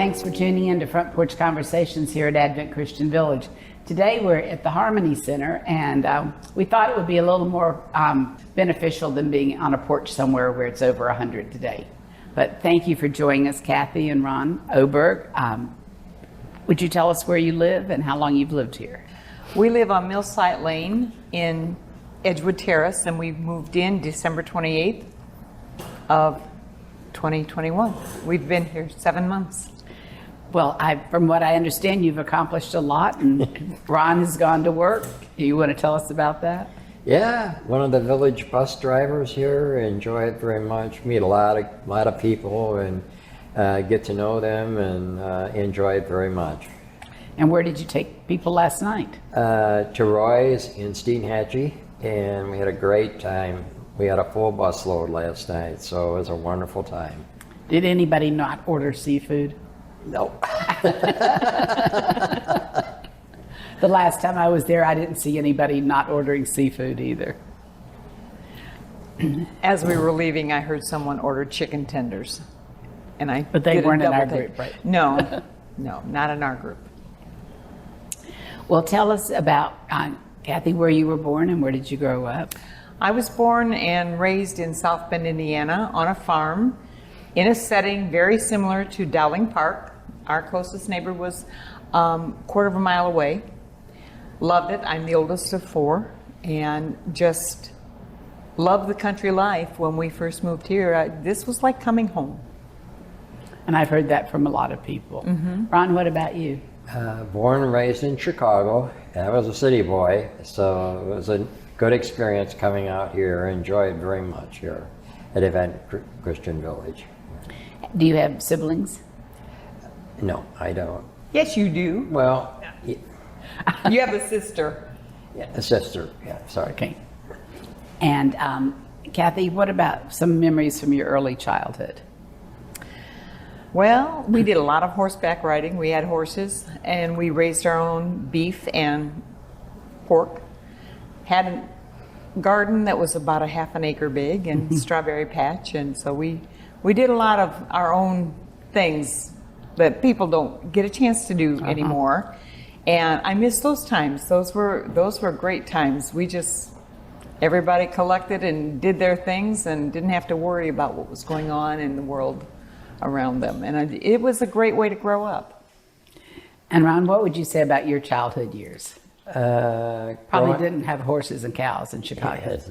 Thanks for tuning in to Front Porch Conversations here at Advent Christian Village. Today we're at the Harmony Center, and we thought it would be a little more beneficial than being on a porch somewhere where it's over 100 today. But thank you for joining us, Cathy and Ron Oberg. Would you tell us where you live and how long you've lived here? We live on Millsite Lane in Edgewood Terrace, and we moved in December 28th of 2021. We've been here 7 months. Well, from what I understand, you've accomplished a lot, and Ron has gone to work. You want to tell us about that? Yeah, one of the village bus drivers here. Enjoy it very much. Meet a lot of people and get to know them and enjoy it very much. And where did you take people last night? To Roy's in Steenhatchee, and we had a great time. We had a full bus load last night, so it was a wonderful time. Did anybody not order seafood? No. The last time I was there, I didn't see anybody not ordering seafood either. As we were leaving, I heard someone order chicken tenders, and But they weren't in our group, right? No, not in our group. Well, tell us about, Cathy, where you were born and where did you grow up? I was born and raised in South Bend, Indiana, on a farm in a setting very similar to Dowling Park. Our closest neighbor was quarter of a mile away. Loved it. I'm the oldest of four, and just loved the country life. When we first moved here, this was like coming home. And I've heard that from a lot of people. Mm-hmm. Ron, what about you? Born and raised in Chicago. I was a city boy, so it was a good experience coming out here. Enjoyed very much here at Advent Christian Village. Do you have siblings? No, I don't. Yes, you do. Well, You have a sister. yeah, a sister. Yeah, sorry. Okay. And Cathy, what about some memories from your early childhood? Well, we did a lot of horseback riding. We had horses, and we raised our own beef and pork. Had a garden that was about a half an acre big, and strawberry patch, and so we did a lot of our own things that people don't get a chance to do anymore. And I miss those times. Those were great times. Everybody collected and did their things and didn't have to worry about what was going on in the world around them. And it was a great way to grow up. And Ron, what would you say about your childhood years? Probably didn't have horses and cows in Chicago. Yes,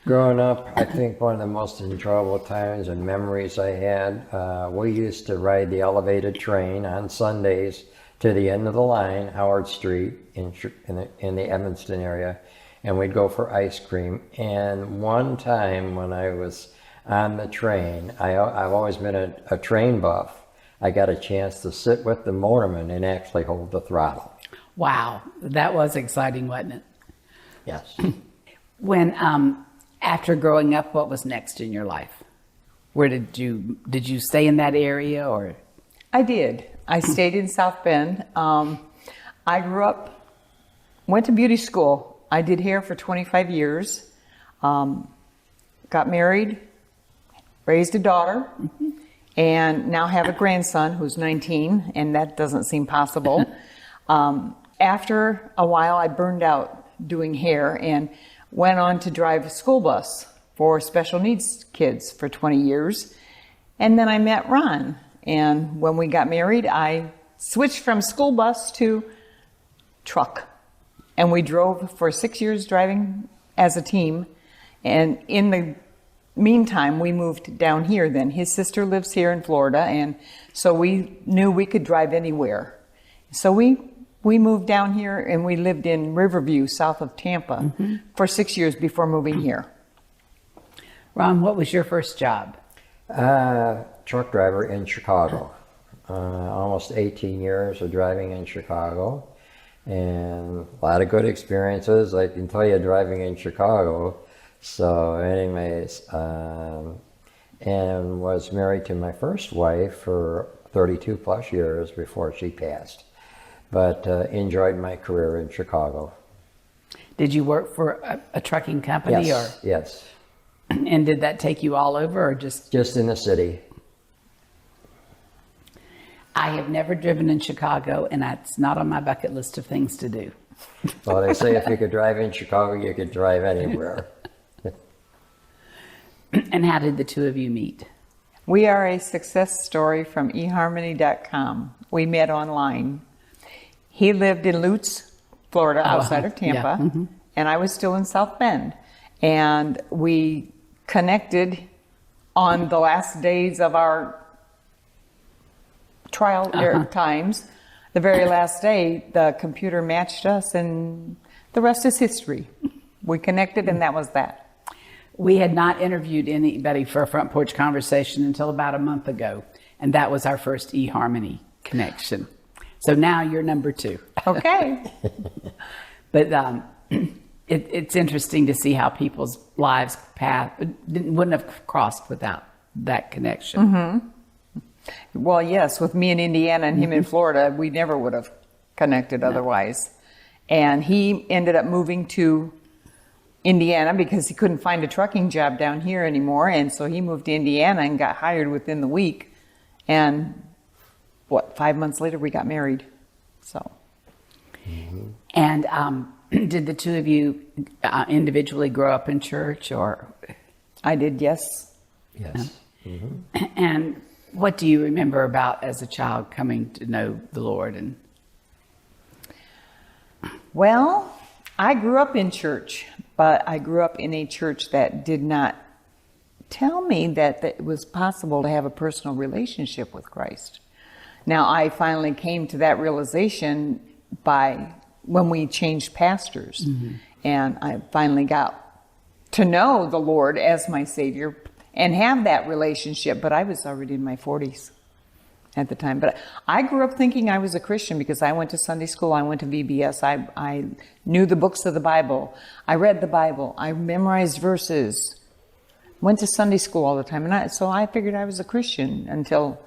growing up, I think one of the most enjoyable times and memories I had, we used to ride the elevated train on Sundays to the end of the line, Howard Street in the Evanston area, and we'd go for ice cream. And one time when I was on the train, I've always been a train buff. I got a chance to sit with the motorman and actually hold the throttle. Wow, that was exciting, wasn't it? Yes. When after growing up, what was next in your life? Where did you stay in that area, or? I did. I stayed in South Bend. I grew up, went to beauty school. I did hair for 25 years. Got married, raised a daughter, and now have a grandson who's 19, and that doesn't seem possible. After a while, I burned out doing hair and went on to drive a school bus for special needs kids for 20 years. And then I met Ron. And when we got married, I switched from school bus to truck. And we drove for 6 years driving as a team. And in the meantime, we moved down here then. His sister lives here in Florida, and so we knew we could drive anywhere. So we moved down here, and we lived in Riverview, south of Tampa, for 6 years before moving here. Ron, what was your first job? Truck driver in Chicago. Almost 18 years of driving in Chicago, and a lot of good experiences. I can tell you, driving in Chicago. So anyways, and was married to my first wife for 32 plus years before she passed. But enjoyed my career in Chicago. Did you work for a trucking company? Yes, yes. And did that take you all over, or just? Just in the city. I have never driven in Chicago, and that's not on my bucket list of things to do. Well, they say if you could drive in Chicago, you could drive anywhere. And how did the two of you meet? We are a success story from eharmony.com. We met online. He lived in Lutz, Florida, outside of Tampa, and I was still in South Bend. And we connected on the last days of our trial times. The very last day, the computer matched us, and the rest is history. We connected, and that was that. We had not interviewed anybody for a Front Porch Conversation until about a month ago, and that was our first eHarmony connection. So now you're number 2. Okay. But it's interesting to see how people's lives path wouldn't have crossed without that connection. Well, yes, with me in Indiana and him in Florida, we never would have connected otherwise. And he ended up moving to Indiana because he couldn't find a trucking job down here anymore. And so he moved to Indiana and got hired within the week. And 5 months later, we got married. So. And did the two of you individually grow up in church, or? I did, yes. Yes. And what do you remember about as a child coming to know the Lord? And well, I grew up in church, but I grew up in a church that did not tell me that it was possible to have a personal relationship with Christ. Now, I finally came to that realization when we changed pastors, and I finally got to know the Lord as my Savior and have that relationship, but I was already in my 40s at the time. But I grew up thinking I was a Christian because I went to Sunday school, I went to VBS, I knew the books of the Bible, I read the Bible, I memorized verses, went to Sunday school all the time, and so I figured I was a Christian until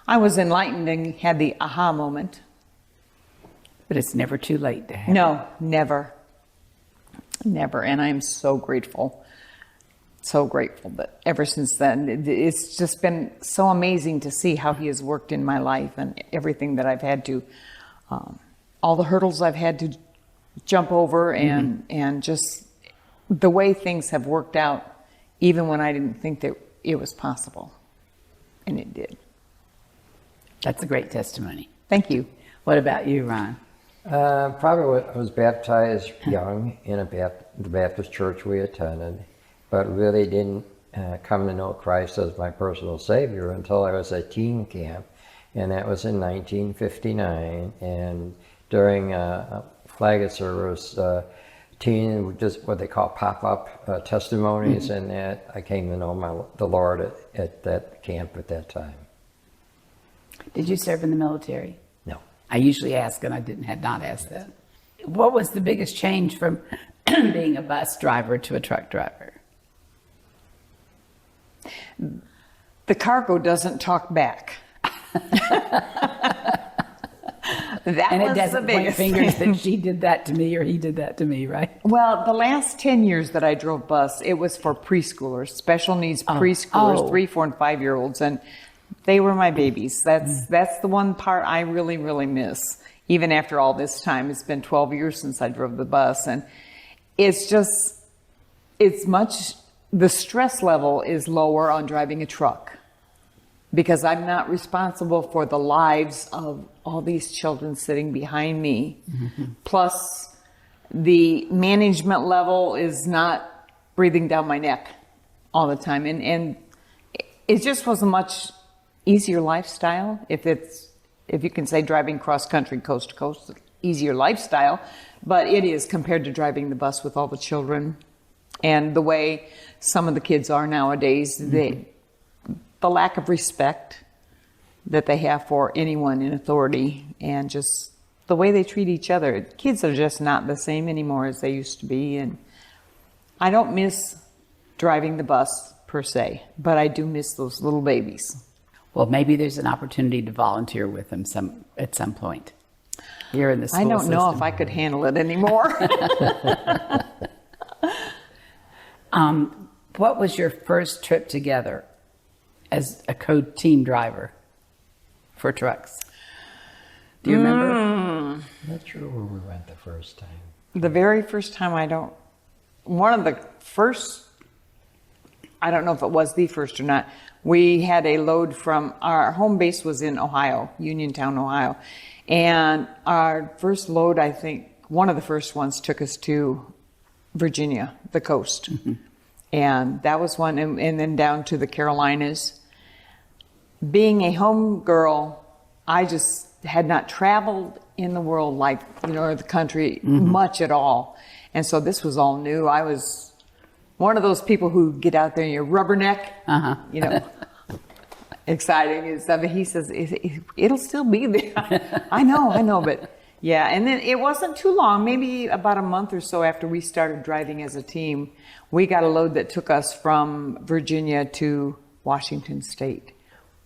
I was enlightened and had the aha moment. But it's never too late to have. No, never. Never. And I'm so grateful. So grateful that ever since then, it's just been so amazing to see how he has worked in my life and everything that I've had to, all the hurdles I've had to jump over and just the way things have worked out, even when I didn't think that it was possible. And it did. That's a great testimony. Thank you. What about you, Ron? Probably was baptized young in the Baptist church we attended, but really didn't come to know Christ as my personal Savior until I was at teen camp, and that was in 1959. And during a flag service, teen, just what they call pop-up testimonies, and that I came to know the Lord at that camp at that time. Did you serve in the military? No. I usually ask, and I had not asked that. What was the biggest change from being a bus driver to a truck driver? The cargo doesn't talk back. That And was it doesn't the point biggest fingers thing. that she did that to me or he did that to me, right? Well, the last 10 years that I drove bus, it was for preschoolers, special needs preschoolers, 3, 4, and 5-year-olds, and they were my babies. That's the one part I really, really miss. Even after all this time, it's been 12 years since I drove the bus, and the stress level is lower on driving a truck because I'm not responsible for the lives of all these children sitting behind me. Plus, the management level is not breathing down my neck all the time. And it just was a much easier lifestyle. If you can say driving cross country, coast to coast, easier lifestyle, but it is compared to driving the bus with all the children and the way some of the kids are nowadays, the lack of respect that they have for anyone in authority and just the way they treat each other. Kids are just not the same anymore as they used to be. And I don't miss driving the bus per se, but I do miss those little babies. Well, maybe there's an opportunity to volunteer with them at some point here in the school I don't know system. if I could handle it anymore. What was your first trip together as a co-team driver for trucks? Do you remember? I'm not sure where we went the first time. The very first time, one of the first, I don't know if it was the first or not, we had a load from, our home base was in Ohio, Uniontown, Ohio. And our first load, I think, one of the first ones took us to Virginia, the coast. And that was one, and then down to the Carolinas. Being a home girl, I just had not traveled in the world like, or the country much at all. And so this was all new. I was one of those people who get out there and you rubberneck, exciting and stuff. He says, it'll still be there. I know, but yeah. And then it wasn't too long, maybe about a month or so after we started driving as a team, we got a load that took us from Virginia to Washington State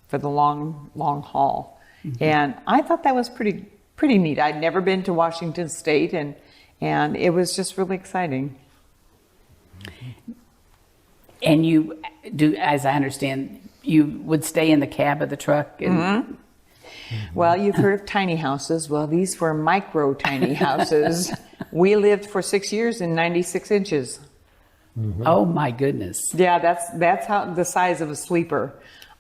for the long haul. And I thought that was pretty neat. I'd never been to Washington State, and it was just really exciting. And you do, as I understand, you would stay in the cab of the truck? And... Well, you've heard of tiny houses. Well, these were micro tiny houses. We lived for 6 years in 96 inches. Oh my goodness. Yeah, that's how the size of a sleeper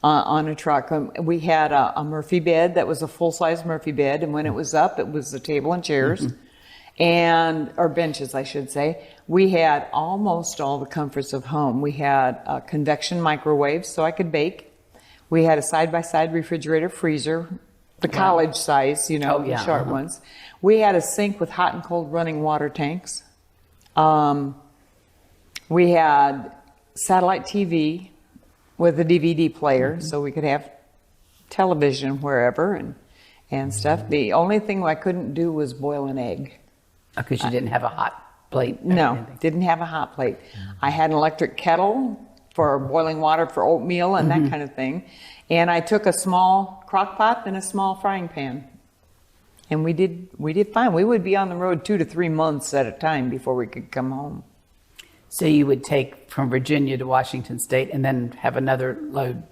on a truck. We had a Murphy bed that was a full-size Murphy bed, and when it was up, it was a table and chairs, or benches, I should say. We had almost all the comforts of home. We had a convection microwave, so I could bake. We had a side-by-side refrigerator freezer, the college size, the short ones. We had a sink with hot and cold running water tanks. We had satellite TV with a DVD player, so we could have television wherever and stuff. The only thing I couldn't do was boil an egg. Because you didn't have a hot plate? No, didn't have a hot plate. I had an electric kettle for boiling water for oatmeal and that kind of thing. And I took a small crock pot and a small frying pan. And we did fine. We would be on the road 2 to 3 months at a time before we could come home. So you would take from Virginia to Washington State and then have another load?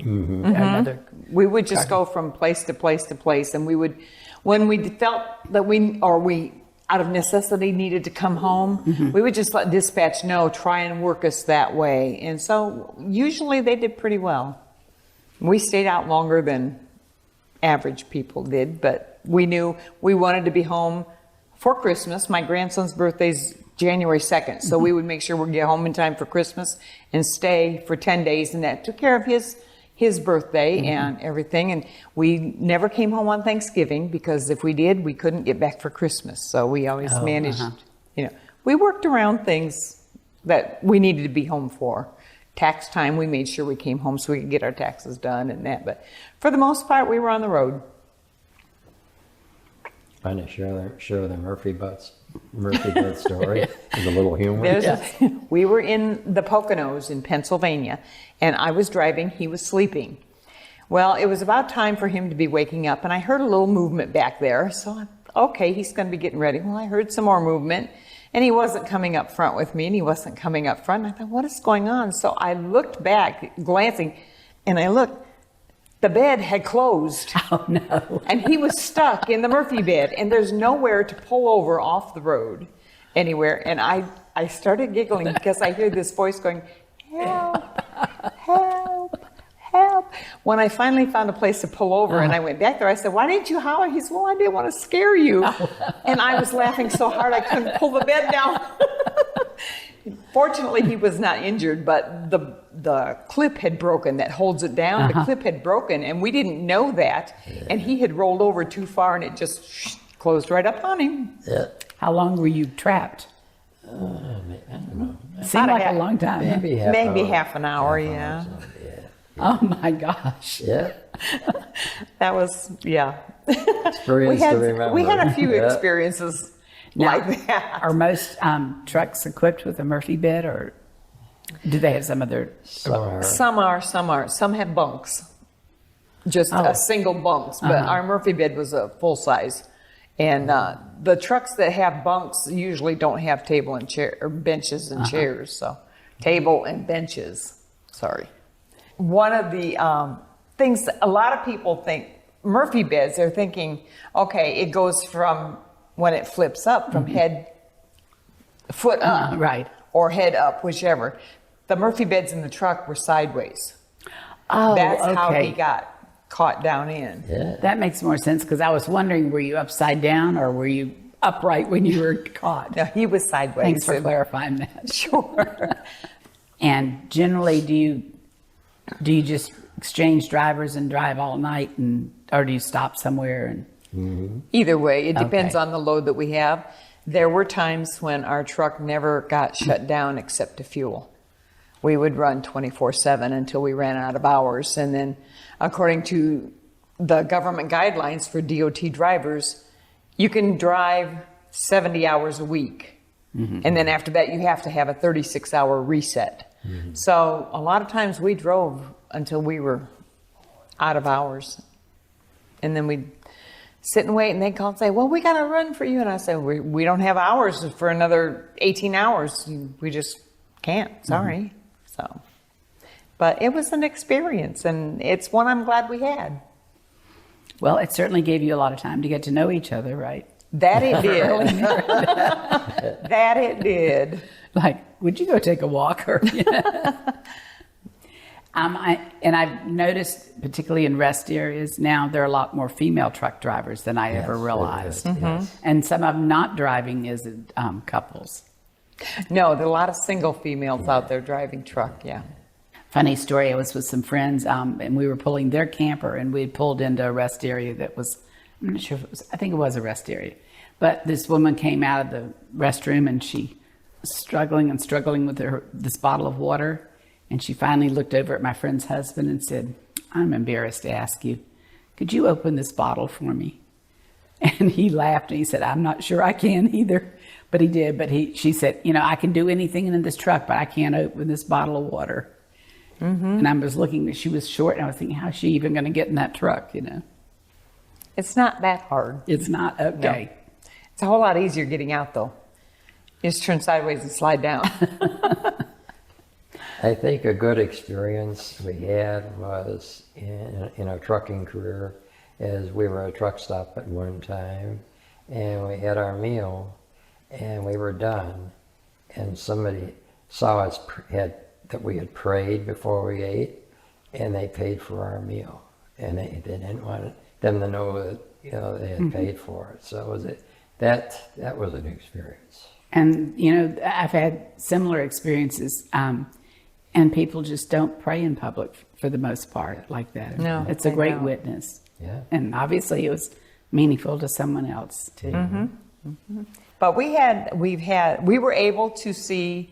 We would just go from place to place to place. And we would, when we felt that we out of necessity needed to come home, we would just let dispatch know, try and work us that way. And so usually they did pretty well. We stayed out longer than average people did, but we knew we wanted to be home for Christmas. My grandson's birthday's January 2nd, so we would make sure we'd get home in time for Christmas and stay for 10 days, and that took care of his birthday and everything. And we never came home on Thanksgiving, because if we did, we couldn't get back for Christmas. So we always managed, we worked around things that we needed to be home for. Tax time, we made sure we came home so we could get our taxes done and that. But for the most part, we were on the road. Kind of share the Murphy bed story with a little humor. We were in the Poconos in Pennsylvania, and I was driving, he was sleeping. Well, it was about time for him to be waking up, and I heard a little movement back there, so okay, he's going to be getting ready. Well, I heard some more movement, and he wasn't coming up front with me, and he wasn't coming up front, and I thought, what is going on? So I looked back, glancing, and I looked. The bed had closed. Oh, no. And he was stuck in the Murphy bed, and there's nowhere to pull over off the road anywhere. And I started giggling because I hear this voice going, help, help, help. When I finally found a place to pull over and I went back there, I said, why didn't you holler? He said, well, I didn't want to scare you. And I was laughing so hard I couldn't pull the bed down. Fortunately, he was not injured, but the clip had broken that holds it down. The clip had broken, and we didn't know that. And he had rolled over too far, and it just closed right up on him. Yeah. How long were you trapped? I don't know. Seemed like a long time. Maybe half an hour, yeah. Oh my gosh. Yeah. That was, yeah. Experience to remember. We had a few experiences like that. Are most trucks equipped with a Murphy bed, or do they have some other? Some are. Some have bunks, just a single bunks. But our Murphy bed was a full size, and the trucks that have bunks usually don't have table and chair or benches and chairs. So table and benches. Sorry. One of the things that a lot of people think Murphy beds, they're thinking, okay, it goes from when it flips up from foot up, right. or head up, whichever. The Murphy beds in the truck were sideways. Oh, That's okay. how he got caught down in. Yeah. That makes more sense because I was wondering, were you upside down or were you upright when you were caught? No, he was sideways. Thanks for clarifying that. Sure. And generally, do you just exchange drivers and drive all night, or do you stop somewhere? And Either way, it depends Okay. on the load that we have. There were times when our truck never got shut down except to fuel. We would run 24/7 until we ran out of hours. And then according to the government guidelines for DOT drivers, you can drive 70 hours a week. And then after that, you have to have a 36-hour reset. So a lot of times we drove until we were out of hours. And then we'd sit and wait, and they'd call and say, well, we got to run for you. And I said, we don't have hours for another 18 hours. We just can't. Sorry. So, but it was an experience, and it's one I'm glad we had. well, it certainly gave you a lot of time to get to know each other, right? That it did. That it did. Like, would you go take a walk? Or I've noticed, particularly in rest areas now, there are a lot more female truck drivers than I ever Yes, realized. yes. And some of them not driving is couples. No, there are a lot of single females out there driving truck, yeah. Funny story, I was with some friends and we were pulling their camper, and we had pulled into a rest area that was, I'm not sure if it was, I think it was a rest area. But this woman came out of the restroom and she was struggling with this bottle of water. And she finally looked over at my friend's husband and said, I'm embarrassed to ask you, could you open this bottle for me? And he laughed and he said, I'm not sure I can either. But he did. But she said, I can do anything in this truck, but I can't open this bottle of water. And I was looking, she was short, and I was thinking, how's she even going to get in that truck, It's not that hard. It's not okay. No. It's a whole lot easier getting out, though. You just turn sideways and slide down. I think a good experience we had was in our trucking career, is we were at a truck stop at one time, and we had our meal, and we were done, and somebody saw us that we had prayed before we ate, and they paid for our meal, and they didn't want them to know that they had paid for it. So that was an experience. And, I've had similar experiences, and people just don't pray in public for the most part like that. No, it's a they great don't. witness. Yeah. And obviously it was meaningful to someone else too. But we were able to see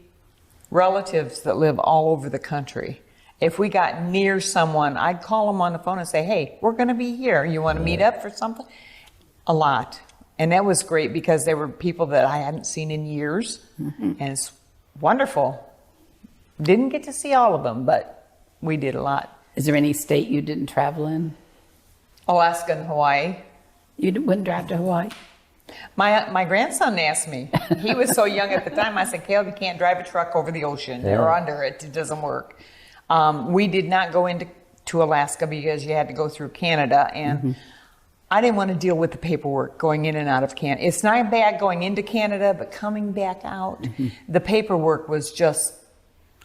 relatives that live all over the country. If we got near someone, I'd call them on the phone and say, hey, we're going to be here. You want to meet up for something? A lot. And that was great because they were people that I hadn't seen in years. And it's wonderful. Didn't get to see all of them, but we did a lot. Is there any state you didn't travel in? Alaska and Hawaii. You wouldn't drive to Hawaii? My grandson asked me. He was so young at the time. I said, Caleb, you can't drive a truck over the ocean or under it. It doesn't work. We did not go into Alaska because you had to go through Canada, and I didn't want to deal with the paperwork going in and out of Canada. It's not bad going into Canada, but coming back out, the paperwork was just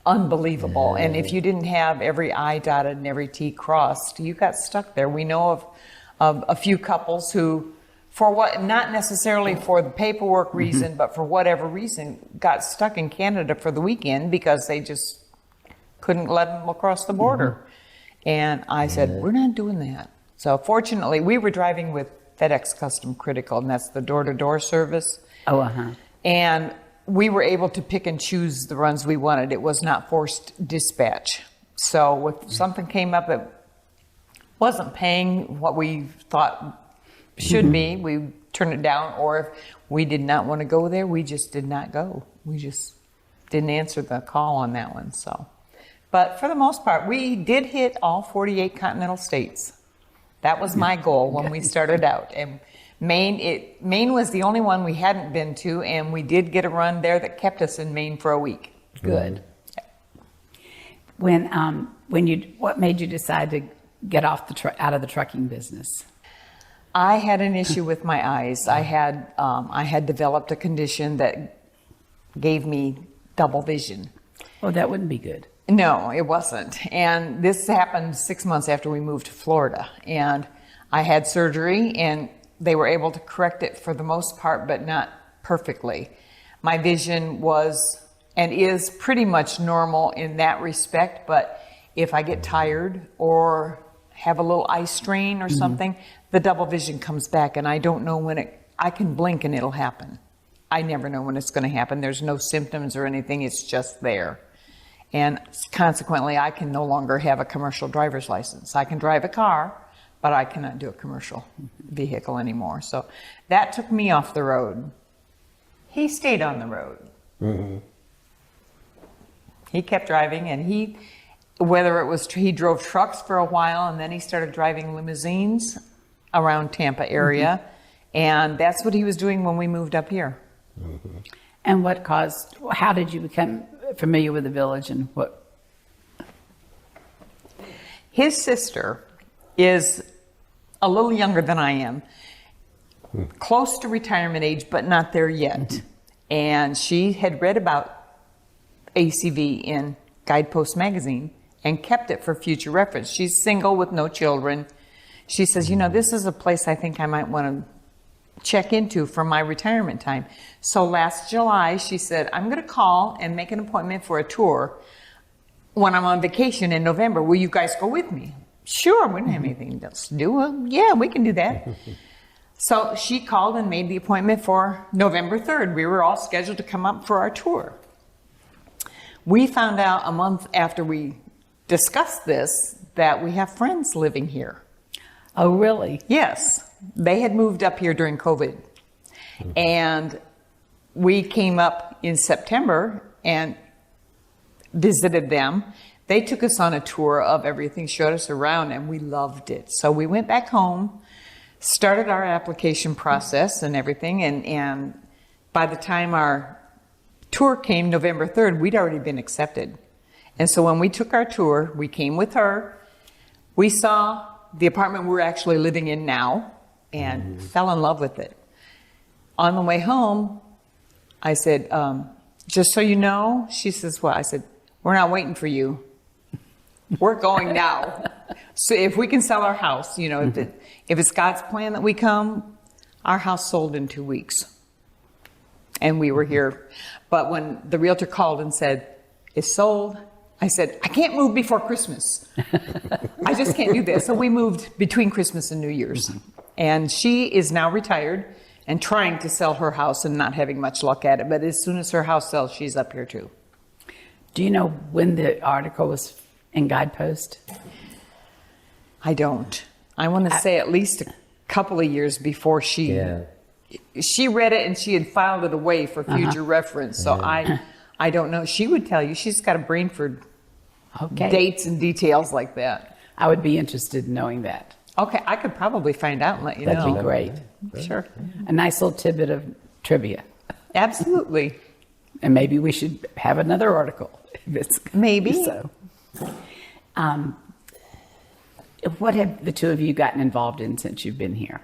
unbelievable. And if you didn't have every I dotted and every T crossed, you got stuck there. We know of a few couples who, for what, not necessarily for the paperwork reason, but for whatever reason, got stuck in Canada for the weekend because they just couldn't let them across the border. And I said, we're not doing that. So fortunately, we were driving with FedEx Custom Critical, and that's the door-to-door service. And we were able to pick and choose the runs we wanted. It was not forced dispatch. So if something came up that wasn't paying what we thought should be, we turned it down. Or if we did not want to go there, we just did not go. We just didn't answer the call on that one. So, but for the most part, we did hit all 48 continental states. That was my goal when we started out. And Maine was the only one we hadn't been to, and we did get a run there that kept us in Maine for a week. Good. What made you decide to get off out of the trucking business? I had an issue with my eyes. I had developed a condition that gave me double vision. Oh, that wouldn't be good. No, it wasn't. And this happened 6 months after we moved to Florida. And I had surgery, and they were able to correct it for the most part, but not perfectly. My vision was and is pretty much normal in that respect, but if I get tired or have a little eye strain or something, the double vision comes back, and I don't know when I can blink and it'll happen. I never know when it's going to happen. There's no symptoms or anything, it's just there. And consequently, I can no longer have a commercial driver's license. I can drive a car, but I cannot do a commercial vehicle anymore. So that took me off the road. He stayed on the road. Mm-hmm. He kept driving, and he drove trucks for a while, and then he started driving limousines around Tampa area. And that's what he was doing when we moved up here. And how did you become familiar with the village, and what? His sister is a little younger than I am, close to retirement age, but not there yet. And she had read about ACV in Guidepost magazine and kept it for future reference. She's single with no children. She says, this is a place I think I might want to check into for my retirement time. So last July, she said, I'm going to call and make an appointment for a tour when I'm on vacation in November. Will you guys go with me? Sure, we don't have anything else to do. Well, yeah, we can do that. So she called and made the appointment for November 3rd. We were all scheduled to come up for our tour. We found out a month after we discussed this that we have friends living here. Oh, really? Yes. They had moved up here during COVID. And we came up in September and visited them. They took us on a tour of everything, showed us around, and we loved it. So we went back home, started our application process and everything, and by the time our tour came November 3rd, we'd already been accepted. And so when we took our tour, we came with her. We saw the apartment we're actually living in now and fell in love with it. On the way home, I said, just so you know, she says, what? I said, we're not waiting for you. We're going now. So if we can sell our house, if it's God's plan that we come, our house sold in 2 weeks. And we were here. But when the realtor called and said, it's sold, I said, I can't move before Christmas. I just can't do this. So we moved between Christmas and New Year's. And she is now retired and trying to sell her house and not having much luck at it. But as soon as her house sells, she's up here too. Do you know when the article was in Guidepost? I don't. I want to say at least a couple of years before she read it, and she had filed it away for future reference. So I don't know. She would tell you. She's got a brain for dates and details like that. I would be interested in knowing that. Okay, I could probably find out and let you know. That'd be great. Sure. A nice little tidbit of trivia. Absolutely. And maybe we should have another article. If it's Maybe. So. What have the two of you gotten involved in since you've been here,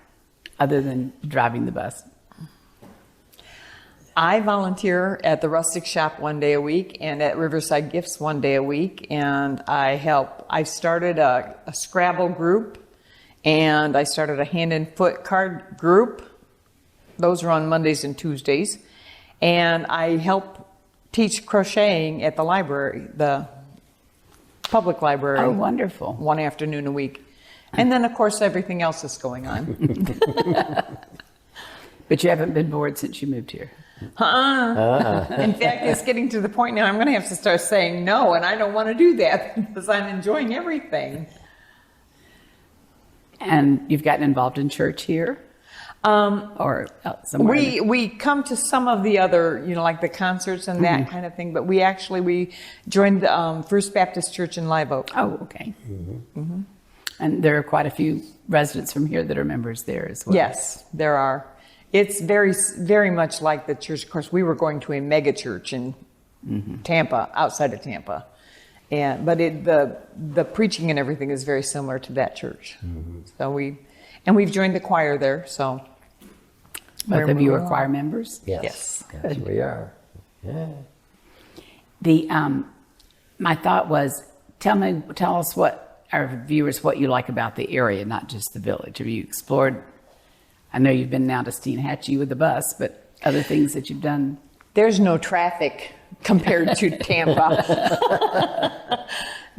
other than driving the bus? I volunteer at the Rustic Shop 1 day a week and at Riverside Gifts 1 day a week, and I started a Scrabble group, and I started a hand and foot card group. Those are on Mondays and Tuesdays. And I help teach crocheting at the library, the public library. Oh, wonderful. 1 afternoon a week. And then, of course, everything else is going on. But you haven't been bored since you moved here? In fact, it's getting to the point now I'm going to have to start saying no, and I don't want to do that because I'm enjoying everything. And you've gotten involved in church here? Or somewhere? We come to some of the other, like the concerts and that kind of thing, but we joined the First Baptist Church in Live Oak. Oh, okay. And there are quite a few residents from here that are members there as well. Yes, there are. It's very, very much like the church. Of course, we were going to a mega church in Tampa, outside of Tampa. But the preaching and everything is very similar to that church. So And we've joined the choir there, so. Both of you are choir members? Yes, we are. Yeah. The my thought was, tell us what our viewers what you like about the area, not just the village. Have you explored? I know you've been now to Steenhatchee with the bus, but other things that you've done. There's no traffic compared to Tampa.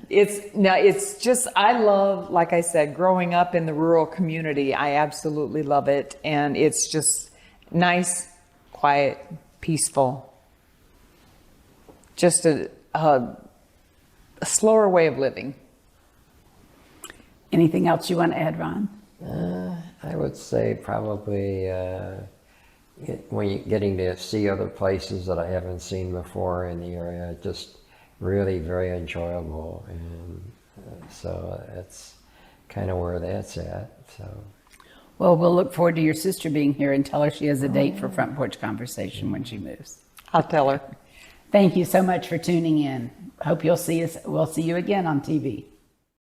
It's just, I love, like I said, growing up in the rural community. I absolutely love it. And it's just nice, quiet, peaceful. Just a slower way of living. Anything else you want to add, Ron? I would say probably when you're getting to see other places that I haven't seen before in the area, just really very enjoyable. And so that's kind of where that's at. So. Well, we'll look forward to your sister being here and tell her she has a date for Front Porch Conversation when she moves. I'll tell her. Thank you so much for tuning in. Hope we'll see you again on TV.